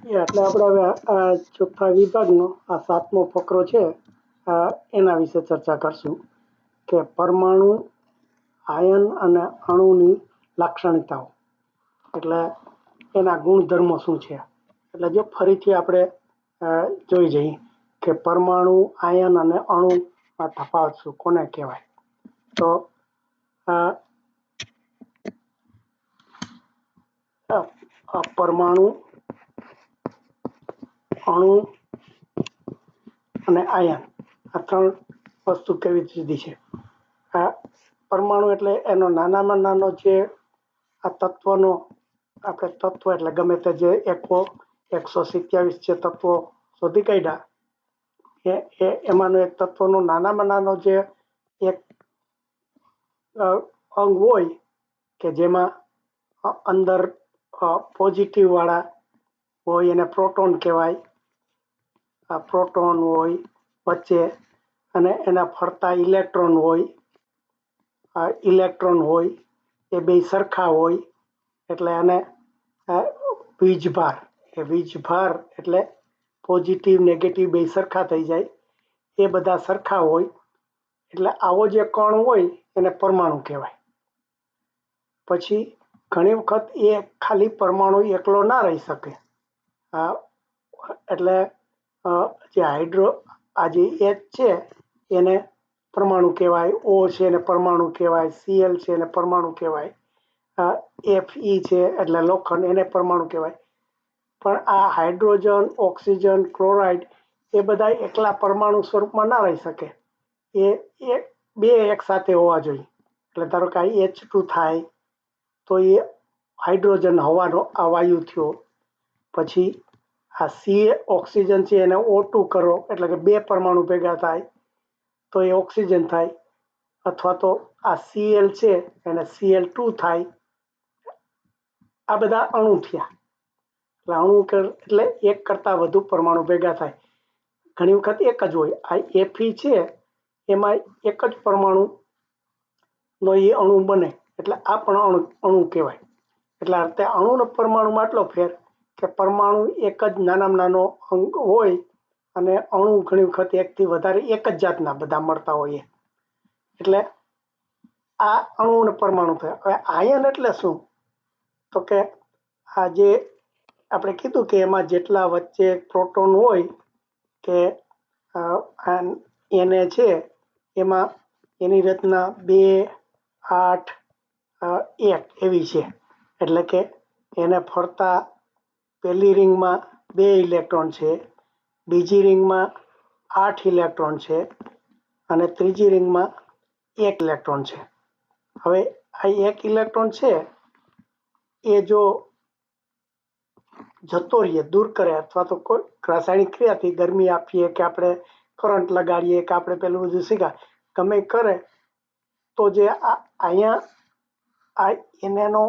એટલે આપણે હવે આ ચોથા વિભાગનો આ 7મો ફકરો છે એના વિશે ચર્ચા કરશું કે પરમાણુ આયન અને અણુની લાક્ષણિકતાઓ એટલે એના ગુણધર્મો શું છે। એટલે જો ફરીથી આપણે જોઈ જઈએ કે પરમાણુ આયન અને અણુમાં તફાવત શું કોને કહેવાય। તો પરમાણુ અણુ અને આયન આ ત્રણ વસ્તુ કેવી જુદી છે। આ પરમાણુ એટલે એનો નાનામાં નાનો જે આ તત્વનો આપણે તત્વ એટલે ગમે તે જે 127 જે તત્વો શોધી કાઢ્યા એમાંનો એક તત્વનો નાનામાં નાનો જે એક અંગ હોય કે જેમાં અંદર પોઝિટિવ વાળા હોય એને પ્રોટોન કહેવાય। આ પ્રોટોન હોય વચ્ચે અને એના ફરતા ઇલેક્ટ્રોન હોય એ બે સરખા હોય એટલે એને વીજભાર એટલે પોઝિટિવ નેગેટિવ બે સરખા થઈ જાય એ બધા સરખા હોય એટલે આવો જે કણ હોય એને પરમાણુ કહેવાય। પછી ઘણી વખત એ ખાલી પરમાણુ એકલો ના રહી શકે એટલે જે આજે H છે એને પરમાણુ કહેવાય, O છે એને પરમાણુ કહેવાય, Cl છે એને પરમાણુ કહેવાય, Fe છે એટલે લોખંડ એને પરમાણુ કહેવાય। પણ આ હાઇડ્રોજન, ઓક્સિજન, ક્લોરાઇડ એ બધા એકલા પરમાણુ સ્વરૂપમાં ના રહી શકે, એ બે એક સાથે હોવા જોઈએ। એટલે ધારો કે H2 થાય તો એ હાઇડ્રોજન હવાનો આ વાયુ થયો, પછી આ ઓક્સિજન છે એને O2 કરો એટલે કે બે પરમાણુ ભેગા થાય તો એ ઓક્સિજન થાય, અથવા તો આ Cl છે એને Cl2 થાય। આ બધા અણુ થયા એટલે અણુ એટલે એક કરતા વધુ પરમાણુ ભેગા થાય। ઘણી વખત એક જ હોય, આ Fe છે એમાં એક જ પરમાણુ નો એ અણુ બને એટલે આ પણ અણુ કહેવાય। એટલે અણુ પરમાણુમાં આટલો ફેર કે પરમાણુ એક જ નાનામાં નાનો અંગ હોય અને અણુ ઘણી વખત એકથી વધારે એક જ જાતના બધા મળતા હોય। એટલે આ અણુ અને પરમાણુ થયા। હવે આયન એટલે શું? તો કે આ જે આપણે કીધું કે એમાં જેટલા વચ્ચે પ્રોટોન હોય કે એને છે એમાં એની રચના 2, 8, 1 એવી છે। એટલે કે એને ફરતા પહેલી રિંગમાં 2 ઇલેક્ટ્રોન છે, બીજી રિંગમાં 8 ઇલેક્ટ્રોન છે અને ત્રીજી રિંગમાં 1 ઇલેક્ટ્રોન છે। હવે આ 1 ઇલેક્ટ્રોન છે એ જો જતો રહીએ, દૂર કરે અથવા તો કોઈ રાસાયણિક ક્રિયાથી ગરમી આપીએ કે આપણે કરંટ લગાડીએ કે આપણે પેલું બધું શીખા ગમે કરે તો જે અહીંયા એનો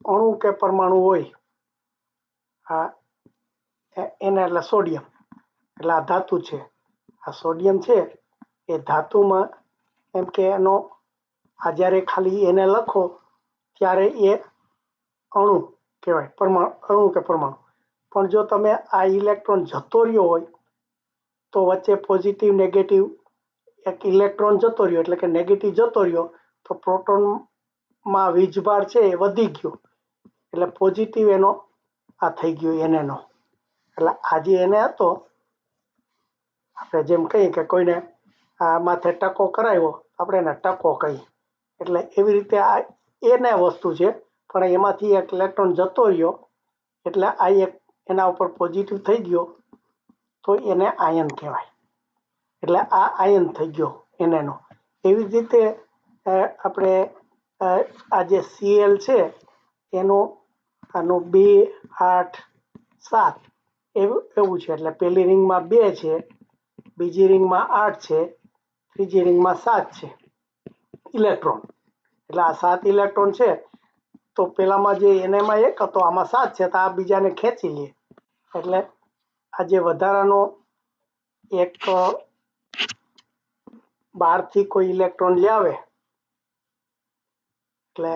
અણુ કે પરમાણુ હોય એને એટલે સોડિયમ, એટલે આ ધાતુ છે। આ સોડિયમ છે એ ધાતુમાં એમ કે એનો જ્યારે ખાલી એને લખો ત્યારે એ અણુ કહેવાય, અણુ કે પરમાણુ। પણ જો તમે આ ઇલેક્ટ્રોન જતો રહ્યો હોય તો વચ્ચે પોઝિટિવ નેગેટિવ એક ઇલેક્ટ્રોન જતો રહ્યો એટલે કે નેગેટિવ જતો રહ્યો તો પ્રોટોનમાં વીજભાર છે એ વધી ગયો એટલે પોઝિટિવ એનો આ થઈ ગયો એનો। એટલે આજે એને હતો આપણે જેમ કહીએ કે કોઈને આ માથે ટકો કરાવ્યો આપણે એને ટકો કહીએ, એટલે એવી રીતે આ એને વસ્તુ છે પણ એમાંથી એક ઇલેક્ટ્રોન જતો રહ્યો એટલે આ એક એના ઉપર પોઝિટિવ થઈ ગયો તો એને આયન કહેવાય। એટલે આ આયન થઈ ગયો એનો। એવી જ રીતે આપણે આ જે Cl છે એનો આનો 2, 8, 7 એવું છે। એટલે પહેલી રિંગમાં 2 છે, બીજી રિંગમાં 8 છે, ત્રીજી રિંગમાં 7 છે ઇલેક્ટ્રોન। એટલે આ 7 ઇલેક્ટ્રોન છે તો પેલામાં જે એનામાં 1 હતો આમાં 7 છે તો આ બીજાને ખેંચી લે એટલે આ જે વધારાનો એક બહારથી કોઈ ઇલેક્ટ્રોન લાવે એટલે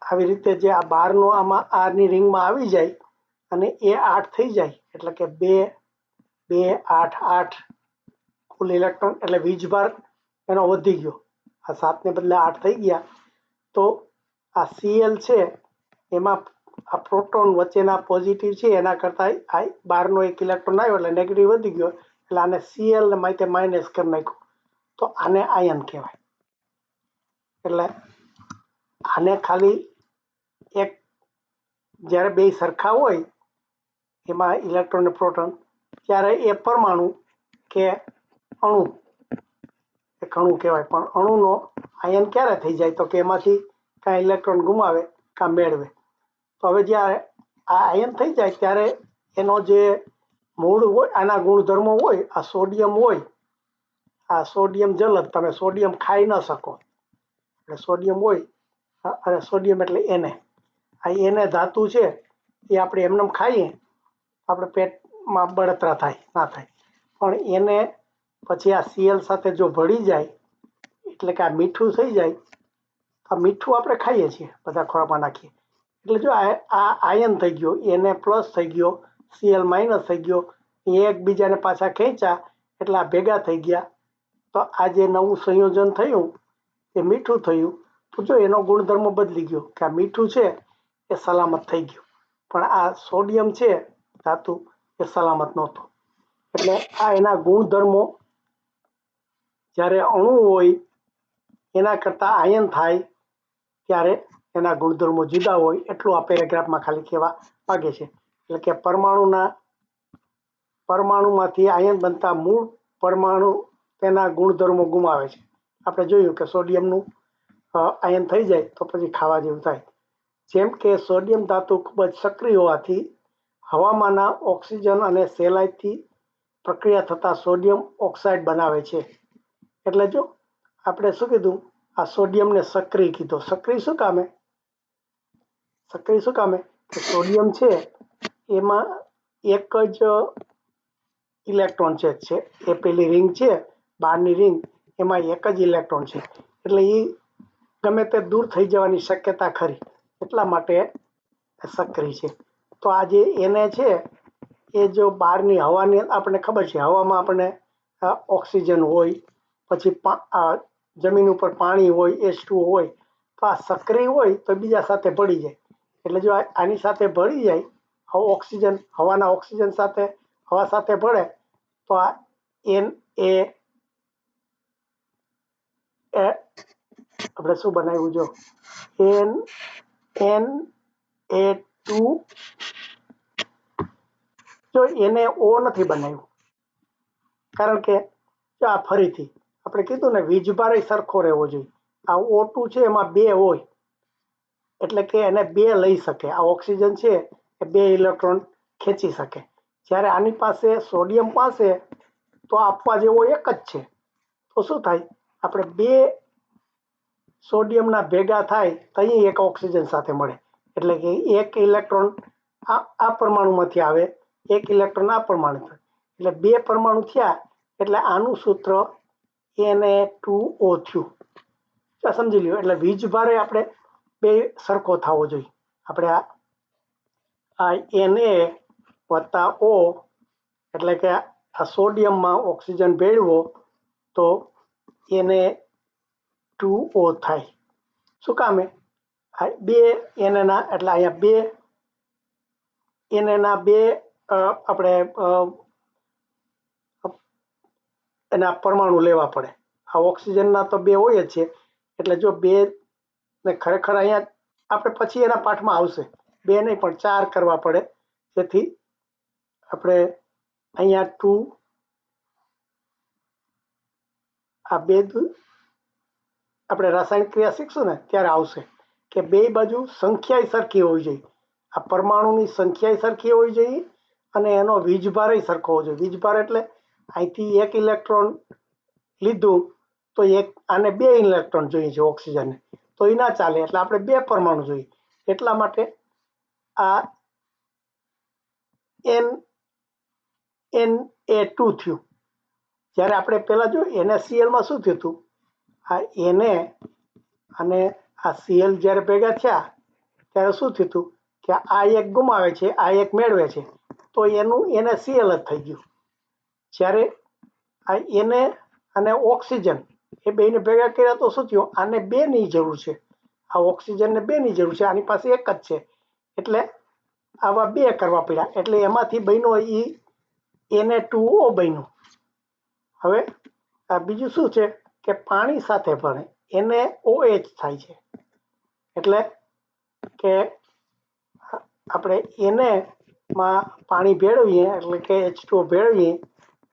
આવી રીતે જે આ 12 નો આમાં આની રિંગમાં આવી જાય અને એ 8 થઈ જાય એટલે કે 2 2 8 8 કુલ ઇલેક્ટ્રોન એટલે વીજભાર એનો વધી ગયો આ 7 ને બદલે 8 થઈ ગયા તો આ Cl છે એમાં આ પ્રોટોન વચ્ચેના પોઝિટિવ છે એના કરતા આ 12 નો એક ઇલેક્ટ્રોન આવ્યો એટલે નેગેટિવ વધી ગયો એટલે આને Cl ને માથે માઇનસ કરી નાખ્યું તો આને આયન કહેવાય એટલે આને ખાલી એક જ્યારે બે સરખા હોય એમાં ઇલેક્ટ્રોન અને પ્રોટોન ત્યારે એ પરમાણુ કે અણુ એક અણુ કહેવાય પણ અણુનો આયન ક્યારે થઈ જાય તો કે એમાંથી કાંઈ ઇલેક્ટ્રોન ગુમાવે કાં મેળવે તો હવે જ્યારે આ આયન થઈ જાય ત્યારે એનો જે મૂળ હોય આના ગુણધર્મો હોય આ સોડિયમ હોય આ સોડિયમ જલદ તમે સોડિયમ ખાઈ ન શકો એટલે સોડિયમ હોય અને સોડિયમ એટલે એને આ એને ધાતુ છે એ આપણે એમને ખાઈએ આપણે પેટમાં બળતરા થાય ના થાય પણ એને પછી આ Cl સાથે જો ભળી જાય એટલે કે આ મીઠું થઈ જાય આ મીઠું આપણે ખાઈએ છીએ બધા ખોરાકમાં નાખીએ એટલે જો આ આયન થઈ ગયો એને પ્લસ થઈ ગયો Cl માઇનસ થઈ ગયો એ એકબીજાને પાછા ખેંચ્યા એટલે આ ભેગા થઈ ગયા તો આ જે નવું સંયોજન થયું એ મીઠું થયું તો જો એનો ગુણધર્મ બદલી ગયો કે આ મીઠું છે એ સલામત થઈ ગયું પણ આ સોડિયમ છે ધાતુ એ સલામત નહોતું એટલે આ એના ગુણધર્મો જ્યારે અણુ હોય એના કરતાં આયન થાય ત્યારે એના ગુણધર્મો જુદા હોય એટલું આ પેરેગ્રાફમાં ખાલી કહેવા માગે છે એટલે કે પરમાણુમાંથી આયન બનતા મૂળ પરમાણુ તેના ગુણધર્મો ગુમાવે છે આપણે જોયું કે સોડિયમનું આયન થઈ જાય તો પછી ખાવા જેવું થાય જેમ કે સોડિયમ ધાતુ ખૂબ જ સક્રિય હોવાથી હવામાંના ઓક્સિજન અને સહેલાઈથી પ્રક્રિયા થતા સોડિયમ ઓક્સાઇડ બનાવે છે એટલે જો આપણે શું કીધું આ સોડિયમને સક્રિય કીધો સક્રિય શું કામે કે સોડિયમ છે એમાં એક જ ઇલેક્ટ્રોન છે એ પેલી રિંગ છે બહારની રિંગ એમાં એક જ ઇલેક્ટ્રોન છે એટલે એ ગમે તે દૂર થઈ જવાની શક્યતા ખરી એટલા માટે સક્રિય છે તો આ જે એને છે એ જો બહારની હવાની આપણને ખબર છે હવામાં આપણને ઓક્સિજન હોય પછી જમીન ઉપર પાણી હોય H2O હોય તો આ સક્રિય હોય તો બીજા સાથે ભળી જાય એટલે જો આની સાથે ભળી જાય ઓક્સિજન હવાના ઓક્સિજન સાથે હવા સાથે ભળે તો આ આપણે શું બનાવ્યું જો Na2 જો એને O નથી બનાવ્યું કારણ કે જો આ ફરીથી આપણે કીધું ને વીજભાર સરખો રહેવો જોઈએ આ O2 છે એમાં 2 હોય એટલે કે એને 2 લઈ શકે આ ઓક્સિજન છે એ 2 ઇલેક્ટ્રોન ખેંચી શકે જ્યારે આની પાસે સોડિયમ પાસે તો આપવા જેવો એક જ છે તો શું થાય આપણે 2 સોડિયમના ભેગા થાય તો અહીં એક ઓક્સિજન સાથે મળે એટલે કે એક ઇલેક્ટ્રોન આ પરમાણુમાંથી આવે એક ઇલેક્ટ્રોન આ પરમાણુ એટલે 2 પરમાણુ થયા એટલે આનું સૂત્ર Na2O થયું સમજી લ્યો એટલે વીજભારે આપણે 2 સરખો થવો જોઈએ આપણે આ Na વત્તા O એટલે કે આ સોડિયમમાં ઓક્સિજન ભેળવો તો Na2O થાય શું કામે આ 2 Na એટલે અહીંયા 2 Na 2 આપણે એના પરમાણુ લેવા પડે આ ઓક્સિજનના તો 2 હોય જ છે એટલે જો 2 ને ખરેખર અહીંયા આપણે પછી એના પાઠમાં આવશે 2 નહીં પણ 4 કરવા પડે જેથી આપણે અહીંયા 2 આ 2 આપણે રાસાયણિક ક્રિયા શીખશું ને ત્યારે આવશે કે 2 બાજુ સંખ્યા સરખી હોવી જોઈએ આ પરમાણુની સંખ્યા સરખી હોવી જોઈએ અને એનો વીજભાર સરખો હોવો જોઈએ વીજભાર એટલે અહીંથી એક ઇલેક્ટ્રોન લીધું તો આને 2 ઇલેક્ટ્રોન જોઈએ છે ઓક્સિજનને તો એ ના ચાલે એટલે આપણે 2 પરમાણુ જોઈએ એટલા માટે આ Na2 થયું જ્યારે આપણે પહેલા જો NaClમાં શું થયું હતું આ Na અને આ Cl જ્યારે ભેગા થયા ત્યારે શું થયું હતું કે આ એક ગુમાવે છે, આ એક મેળવે છે, તો એને Cl જ થઈ ગયું. જ્યારે આ એને અને ઓક્સિજન એ બેને ભેગા કર્યા તો શું થયું, આને બેની જરૂર છે, આ ઓક્સિજનને બેની જરૂર છે, આની પાસે એક જ છે, એટલે આવા બે કરવા પડ્યા, એટલે એમાંથી બન્યો Na2O બન્યું. હવે આ બીજું શું છે કે પાણી સાથે ભળે NaOH થાય છે, એટલે કે આપણે એને માં પાણી ભેળવીએ એટલે કે H2O ભેળવીએ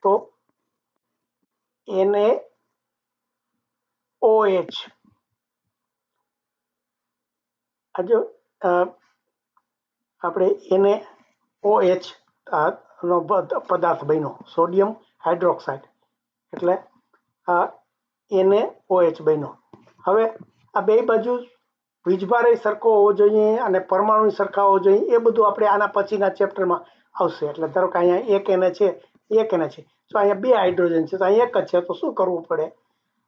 તો NaOH આ જો આપણે NaOH નો પદાર્થ બન્યો, સોડિયમ હાઇડ્રોક્સાઇડ, એટલે આ NaOH બન્યો. હવે આ બે બાજુ વીજભાર સરખો હોવો જોઈએ અને પરમાણુ સરખા હોવો જોઈએ, એ બધું આપણે આના પછીના ચેપ્ટરમાં આવશે. એટલે ધારો કે અહીંયા એક Na છે, એક Na છે, તો અહીંયા બે હાઇડ્રોજન છે, તો અહીંયા એક જ છે, તો શું કરવું પડે,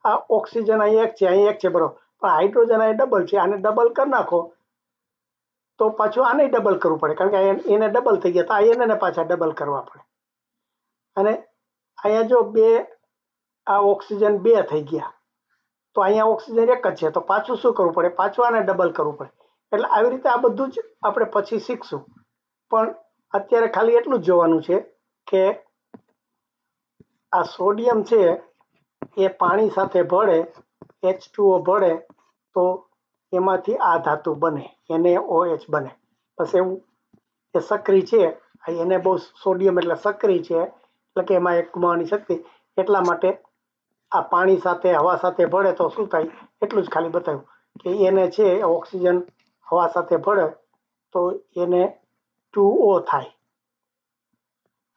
આ ઓક્સિજન અહીંયા એક છે, અહીંયા એક છે, બરોબર, પણ હાઇડ્રોજન અહીંયા ડબલ છે, આને ડબલ કરી નાખો તો પાછું આને ડબલ કરવું પડે, કારણ કે એને ડબલ થઈ ગયા, તો આ એને પાછા ડબલ કરવા પડે. અને અહીંયા જો બે આ ઓક્સિજન બે થઈ ગયા, તો અહીંયા ઓક્સિજન એક જ છે, તો પાછું શું કરવું પડે, પાછું આને ડબલ કરવું પડે. એટલે આવી રીતે આ બધું જ આપણે પછી શીખશું, પણ અત્યારે ખાલી એટલું જ જોવાનું છે કે આ સોડિયમ છે એ પાણી સાથે ભળે, H2O ભળે, તો એમાંથી આ ધાતુ બને, NaOH બને. બસ એવું એ સક્રિય છે, એને બહુ સોડિયમ એટલે સક્રિય છે, એટલે કે એમાં એક ગુમાવવાની શક્તિ, એટલા માટે આ પાણી સાથે હવા સાથે ભળે તો શું થાય, એટલું જ ખાલી બતાવ્યું કે એને છે ઓક્સિજન હવા સાથે ભળે તો Na2O થાય,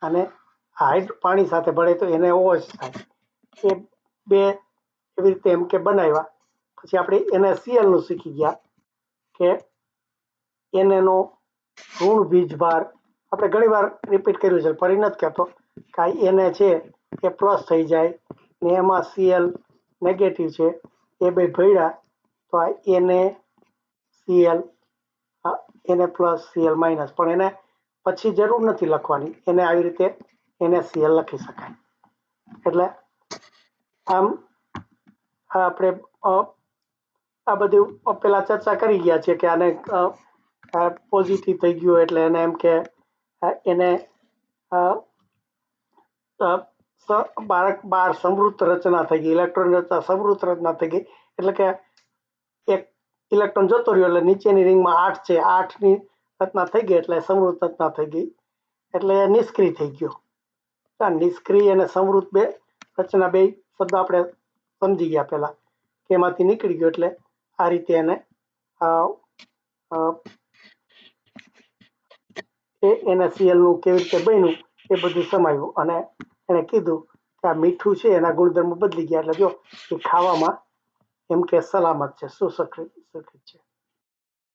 અને પાણી સાથે ભળે તો NaOH થાય. એ બે એવી રીતે એમ કે બનાવ્યા. પછી આપણે NaCl નું શીખી ગયા કે Na ઋણ વીજભાર આપણે ઘણી વાર રિપીટ કર્યું છે, ફરી નથી કહેતો કે Na છે એ પ્લસ થઈ જાય ને એમાં Cl નેગેટિવ છે, એ બે ભળ્યા તો આ NaCl Na plus Cl minus, પણ એને પછી જરૂર નથી લખવાની, એને આવી રીતે NaCl લખી શકાય. એટલે આમ આપણે આ બધું પેલા ચર્ચા કરી ગયા છે કે આને પોઝિટિવ થઈ ગયું એટલે એને એમ કે એને બાર સમૃદ્ધ રચના થઈ ગઈ, ઇલેક્ટ્રોન રચના સમૃદ્ધ રચના થઈ ગઈ, એટલે કે એક ઇલેક્ટ્રોન જતો રહ્યો એટલે નીચેની રિંગમાં 8 છે, 8ની રચના થઈ ગઈ એટલે સમૃદ્ધ રચના થઈ ગઈ, એટલે નિષ્ક્રિય થઈ ગયો. નિષ્ક્રિય અને સમૃદ્ધ બે રચના બે શબ્દ આપણે સમજી ગયા પહેલા કે એમાંથી નીકળી ગયો, એટલે આ રીતે એને NaCl નું કેવી રીતે બન્યું એ બધું સમાવ્યું, અને એને કીધું કે આ મીઠું છે એના ગુણધર્મો બદલી ગયા, એટલે જો એ ખાવામાં એમ કે સલામત છે, સુસંસ્કૃત છે.